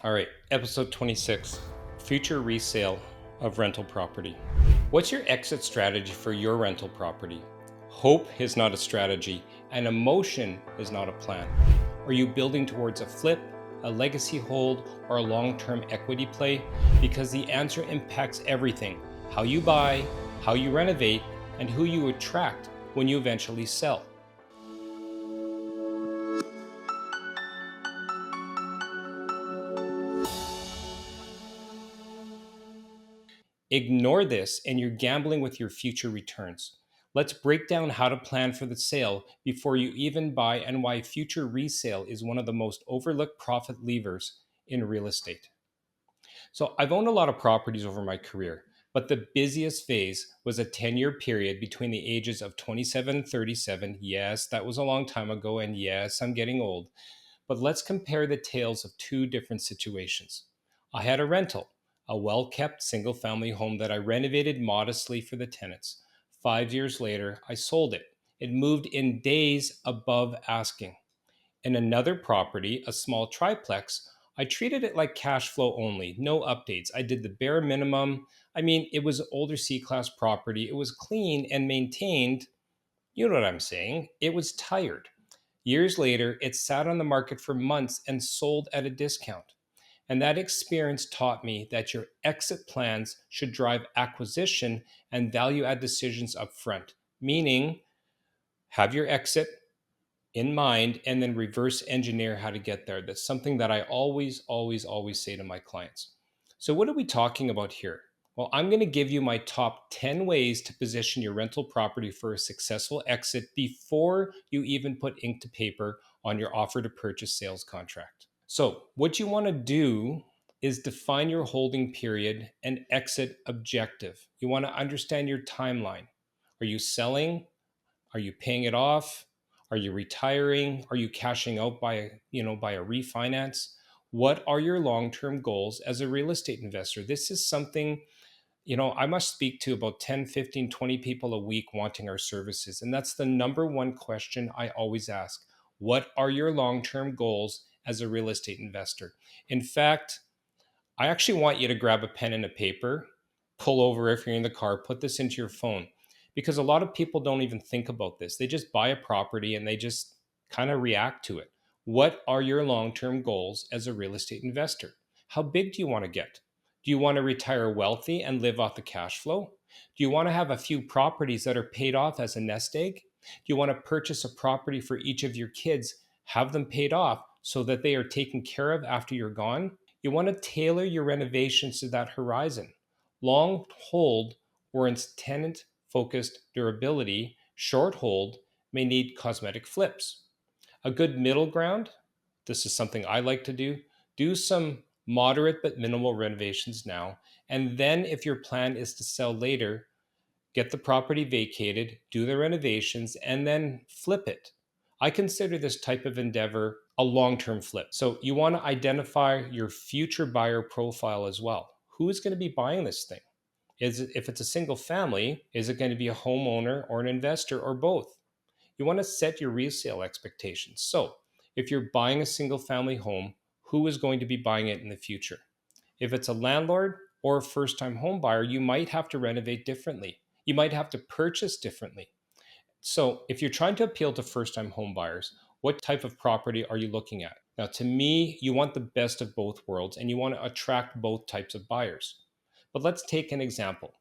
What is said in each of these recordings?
All right, episode 26, future resale of rental property. What's your exit strategy for your rental property? Hope is not a strategy, and emotion is not a plan. Are you building towards a flip, a legacy hold, or a long-term equity play? Because the answer impacts everything: how you buy, how you renovate, and who you attract when you eventually sell. Ignore this and you're gambling with your future returns. Let's break down how to plan for the sale before you even buy and why future resale is one of the most overlooked profit levers in real estate. So, I've owned a lot of properties over my career, but the busiest phase was a 10-year period between the ages of 27 and 37. Yes, that was a long time ago, and yes, I'm getting old. But let's compare the tales of two different situations. I had a rental, a well kept single family home that I renovated modestly for the tenants. 5 years later, I sold it. It moved in days above asking. In another property, a small triplex, I treated it like cash flow only, no updates. I did the bare minimum. I mean, it was older C class property. It was clean and maintained. You know what I'm saying? It was tired. Years later, it sat on the market for months and sold at a discount. And that experience taught me that your exit plans should drive acquisition and value add decisions up front, meaning have your exit in mind and then reverse engineer how to get there. That's something that I always say to my clients. So, what are we talking about here? Well, I'm going to give you my top 10 ways to position your rental property for a successful exit before you even put ink to paper on your offer to purchase sales contract. So, what you want to do is define your holding period and exit objective. You want to understand your timeline. Are you selling? Are you paying it off? Are you retiring? Are you cashing out by a refinance? What are your long-term goals as a real estate investor? This is something, I must speak to about 10, 15, 20 people a week wanting our services. And that's the number one question I always ask. What are your long-term goals as a real estate investor? In fact, I actually want you to grab a pen and a paper, pull over if you're in the car, put this into your phone, because a lot of people don't even think about this. They just buy a property and they just kind of react to it. What are your long term goals as a real estate investor? How big do you want to get? Do you want to retire wealthy and live off the cash flow? Do you want to have a few properties that are paid off as a nest egg? Do you want to purchase a property for each of your kids, have them paid off so that they are taken care of after you're gone? You want to tailor your renovations to that horizon. Long hold warrants tenant focused durability. Short hold may need cosmetic flips. A good middle ground, this is something I like to do. Do some moderate but minimal renovations now. And then, if your plan is to sell later, get the property vacated, do the renovations, and then flip it. I consider this type of endeavor a long term flip. So you want to identify your future buyer profile as well. Who is going to be buying this thing? If it's a single family, is it going to be a homeowner or an investor or both? You want to set your resale expectations. So if you're buying a single family home, who is going to be buying it in the future? If it's a landlord or a first time home buyer, you might have to renovate differently. You might have to purchase differently. So, if you're trying to appeal to first time home buyers, what type of property are you looking at? Now, to me, you want the best of both worlds and you want to attract both types of buyers. But let's take an example.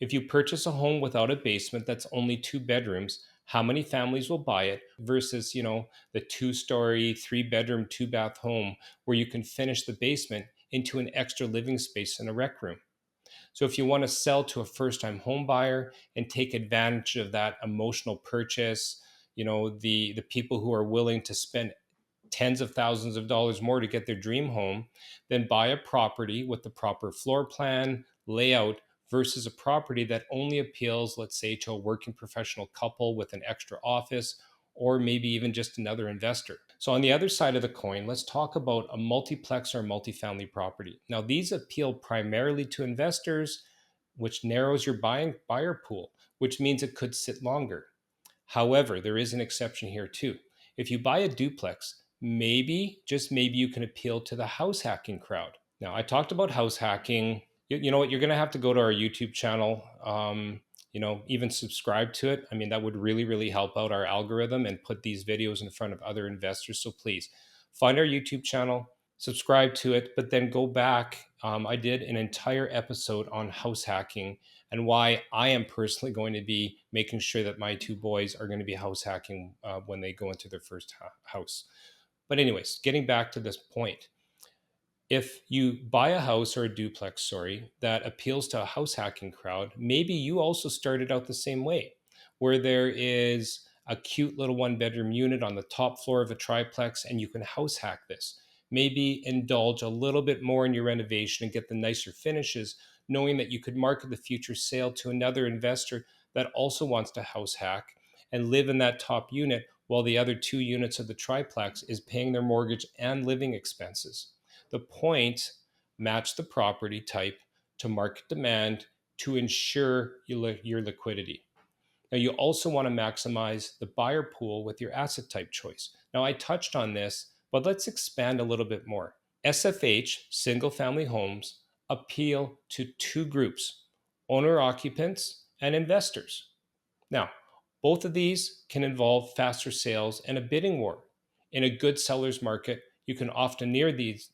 If you purchase a home without a basement that's only 2 bedrooms, how many families will buy it versus, the 2-story, 3 bedroom, 2 bath home where you can finish the basement into an extra living space in a rec room? So if you want to sell to a first-time home buyer and take advantage of that emotional purchase, the people who are willing to spend tens of thousands of dollars more to get their dream home, then buy a property with the proper floor plan, layout, versus a property that only appeals, let's say, to a working professional couple with an extra office, or maybe even just another investor. So, on the other side of the coin, let's talk about a multiplex or multifamily property. Now, these appeal primarily to investors, which narrows your buyer pool, which means it could sit longer. However, there is an exception here too. If you buy a duplex, maybe, just maybe, you can appeal to the house hacking crowd. Now, I talked about house hacking. You know what? You're going to have to go to our YouTube channel, even subscribe to it. I mean, that would really, really help out our algorithm and put these videos in front of other investors. So please find our YouTube channel, subscribe to it, but then go back. I did an entire episode on house hacking and why I am personally going to be making sure that my two boys are going to be house hacking when they go into their first house. But, anyways, getting back to this point, if you buy a house or a duplex, that appeals to a house hacking crowd, maybe you also started out the same way, where there is a cute little 1 bedroom unit on the top floor of a triplex and you can house hack this. Maybe indulge a little bit more in your renovation and get the nicer finishes, knowing that you could market the future sale to another investor that also wants to house hack and live in that top unit while the other 2 units of the triplex is paying their mortgage and living expenses. The point, match the property type to market demand to ensure your liquidity. Now, you also want to maximize the buyer pool with your asset type choice. Now, I touched on this, but let's expand a little bit more. SFH, single family homes, appeal to two groups: owner occupants and investors. Now, both of these can involve faster sales and a bidding war. In a good seller's market, you can often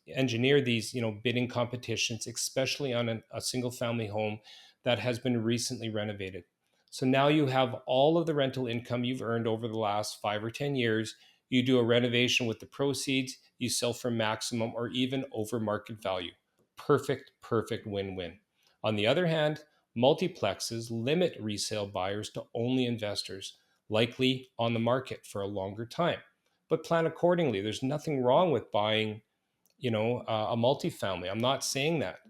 engineer these, bidding competitions, especially on a single family home that has been recently renovated. So now you have all of the rental income you've earned over the last 5 or 10 years. You do a renovation with the proceeds, you sell for maximum or even over market value. Perfect, perfect win-win. On the other hand, multiplexes limit resale buyers to only investors, likely on the market for a longer time. But plan accordingly. There's nothing wrong with buying, a multifamily. I'm not saying that.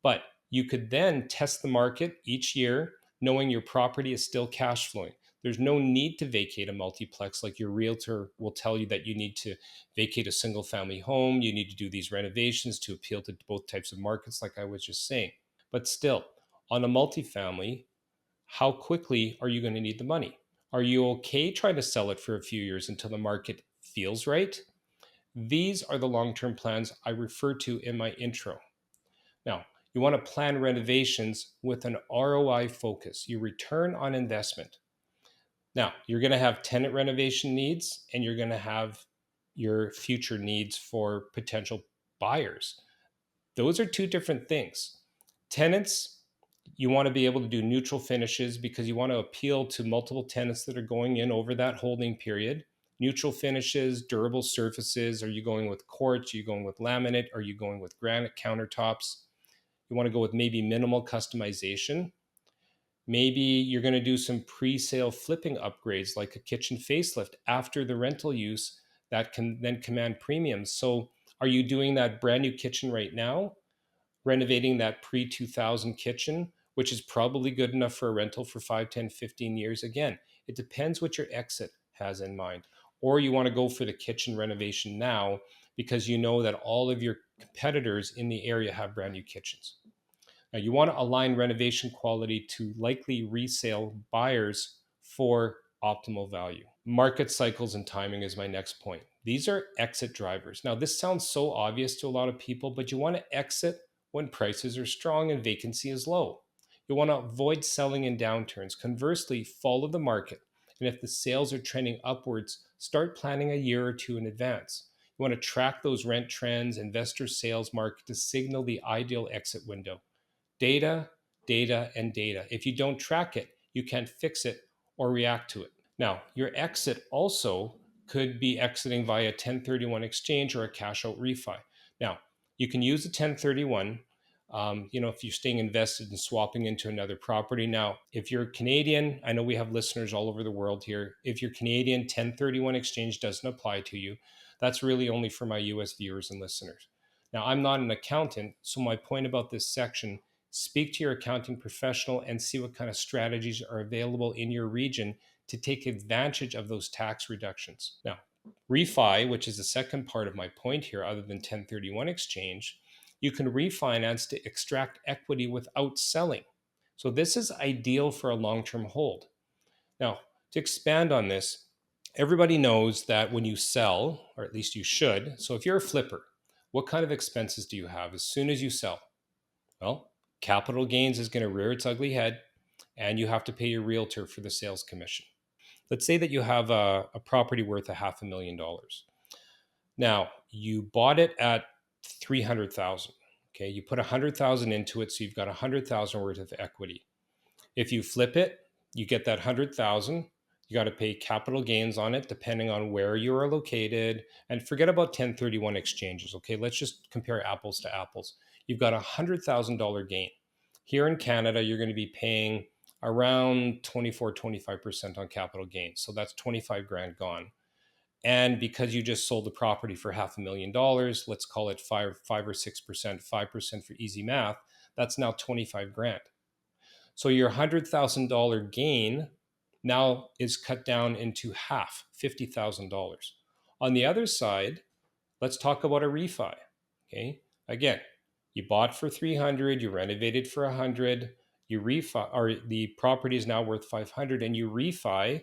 But you could then test the market each year, knowing your property is still cash flowing. There's no need to vacate a multiplex like your realtor will tell you that you need to vacate a single family home. You need to do these renovations to appeal to both types of markets, like I was just saying. But still, on a multifamily, how quickly are you going to need the money? Are you okay trying to sell it for a few years until the market feels right? These are the long term plans I referred to in my intro. Now, you want to plan renovations with an ROI focus, your return on investment. Now, you're going to have tenant renovation needs and you're going to have your future needs for potential buyers. Those are two different things. Tenants, you want to be able to do neutral finishes because you want to appeal to multiple tenants that are going in over that holding period. Neutral finishes, durable surfaces. Are you going with quartz? Are you going with laminate? Are you going with granite countertops? You want to go with maybe minimal customization. Maybe you're going to do some pre-sale flipping upgrades like a kitchen facelift after the rental use that can then command premiums. So are you doing that brand new kitchen right now, renovating that pre-2000 kitchen, which is probably good enough for a rental for 5, 10, 15 years? Again, it depends what your exit has in mind. Or you want to go for the kitchen renovation now because you know that all of your competitors in the area have brand new kitchens. Now, you want to align renovation quality to likely resale buyers for optimal value. Market cycles and timing is my next point. These are exit drivers. Now, this sounds so obvious to a lot of people, but you want to exit when prices are strong and vacancy is low. You want to avoid selling in downturns. Conversely, follow the market. And if the sales are trending upwards, start planning a year or two in advance. You want to track those rent trends, investor sales market to signal the ideal exit window. Data, data, and data. If you don't track it, you can't fix it or react to it. Now, your exit also could be exiting via 1031 exchange or a cash out refi. Now, you can use a 1031, if you're staying invested and swapping into another property. Now, if you're Canadian, I know we have listeners all over the world here. If you're Canadian, 1031 exchange doesn't apply to you. That's really only for my US viewers and listeners. Now, I'm not an accountant, so my point about this section: speak to your accounting professional and see what kind of strategies are available in your region to take advantage of those tax reductions. Now, refi, which is the second part of my point here, other than 1031 exchange, you can refinance to extract equity without selling. So this is ideal for a long-term hold. Now, to expand on this, Everybody knows that when you sell, or at least you should, so if you're a flipper, what kind of expenses do you have as soon as you sell? Well, capital gains is going to rear its ugly head, and you have to pay your realtor for the sales commission. Let's say that you have a property worth a $500,000. Now, you bought it at 300,000. Okay, you put 100,000 into it, so you've got 100,000 worth of equity. If you flip it, you get that 100,000. You got to pay capital gains on it depending on where you are located, and forget about 1031 exchanges. Okay, let's just compare apples to apples. You've got a $100,000 gain. Here in Canada, you're going to be paying around 24-25% on capital gains. So that's 25 grand gone. And because you just sold the property for $500,000, let's call it 5 or 6%, 5% for easy math, that's now 25 grand. So your $100,000 gain now is cut down into half, $50,000. On the other side, let's talk about a refi. Okay, again, you bought for 300, you renovated for 100, you refi, or the property is now worth 500, and you refi.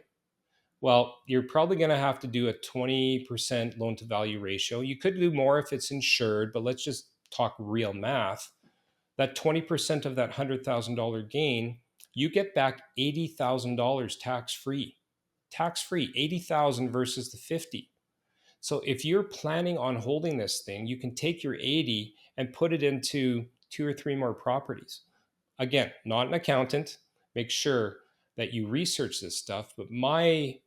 Well, you're probably going to have to do a 20% loan to value ratio. You could do more if it's insured, but let's just talk real math. That 20% of that $100,000 gain, you get back $80,000 tax free. Tax free, 80,000 versus the 50. So if you're planning on holding this thing, you can take your 80 and put it into 2 or 3 more properties. Again, not an accountant. Make sure that you research this stuff, but my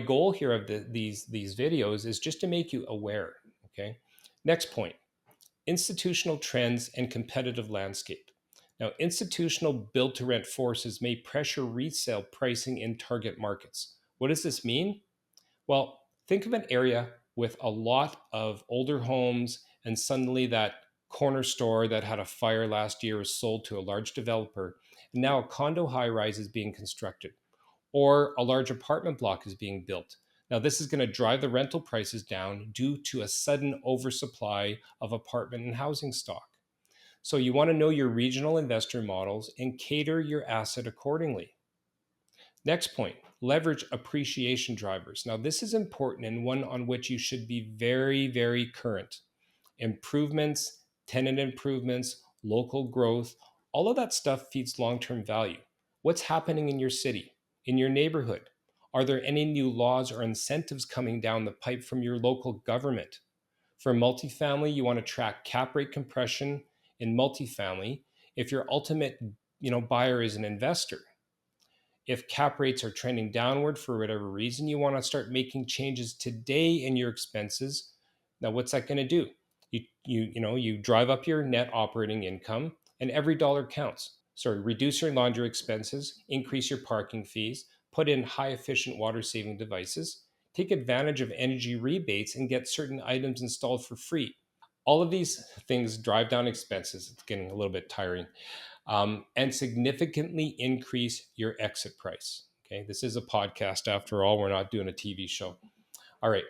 goal here of these videos is just to make you aware. Okay. Next point: institutional trends and competitive landscape. Now, institutional build to rent forces may pressure resale pricing in target markets. What does this mean? Well, think of an area with a lot of older homes, and suddenly that corner store that had a fire last year is sold to a large developer, and now a condo high rise is being constructed, or a large apartment block is being built. Now, this is going to drive the rental prices down due to a sudden oversupply of apartment and housing stock. So, you want to know your regional investor models and cater your asset accordingly. Next point: leverage appreciation drivers. Now, this is important and one on which you should be very, very current. Improvements, tenant improvements, local growth, all of that stuff feeds long term value. What's happening in your city, in your neighborhood? Are there any new laws or incentives coming down the pipe from your local government? For multifamily, you want to track cap rate compression in multifamily if your ultimate buyer is an investor. If cap rates are trending downward for whatever reason, you want to start making changes today in your expenses. Now, what's that going to do? You drive up your net operating income, and every dollar counts. So reduce your laundry expenses, increase your parking fees, put in high efficient water saving devices, take advantage of energy rebates, and get certain items installed for free. All of these things drive down expenses. It's getting a little bit tiring. And significantly increase your exit price. Okay, this is a podcast after all. We're not doing a TV show. All right.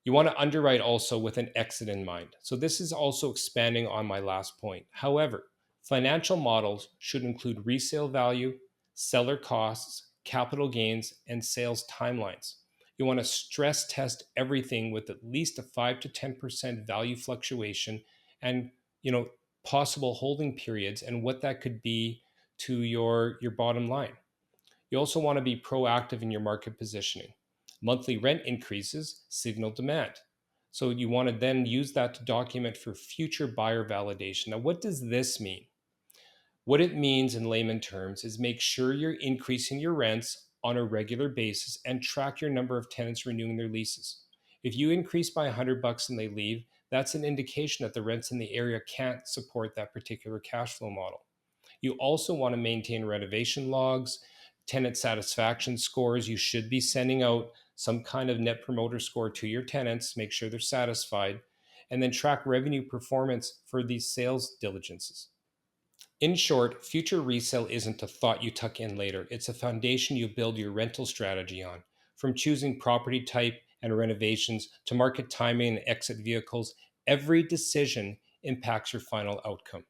You want to underwrite also with an exit in mind. So this is also expanding on my last point. However, financial models should include resale value, seller costs, capital gains, and sales timelines. You want to stress test everything with at least a 5 to 10% value fluctuation, and possible holding periods and what that could be to your bottom line. You also want to be proactive in your market positioning. Monthly rent increases signal demand. So you want to then use that to document for future buyer validation. Now, what does this mean? What it means in layman terms is make sure you're increasing your rents on a regular basis and track your number of tenants renewing their leases. If you increase by $100 and they leave, that's an indication that the rents in the area can't support that particular cash flow model. You also want to maintain renovation logs, tenant satisfaction scores. You should be sending out some kind of net promoter score to your tenants, make sure they're satisfied, and then track revenue performance for these sales diligences. In short, future resale isn't a thought you tuck in later. It's a foundation you build your rental strategy on. From choosing property type and renovations to market timing and exit vehicles, every decision impacts your final outcome.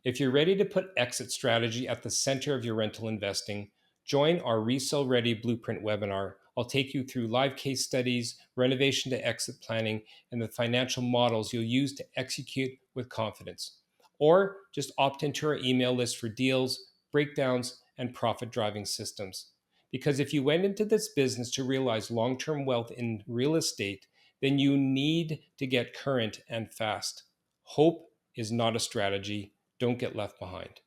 If you're ready to put exit strategy at the center of your rental investing, join our Resale Ready Blueprint webinar I'll take you through live case studies, renovation to exit planning, and the financial models you'll use to execute with confidence. Or just opt into our email list for deals, breakdowns, and profit driving systems. Because if you went into this business to realize long term wealth in real estate, then you need to get current and fast. Hope is not a strategy. Don't get left behind.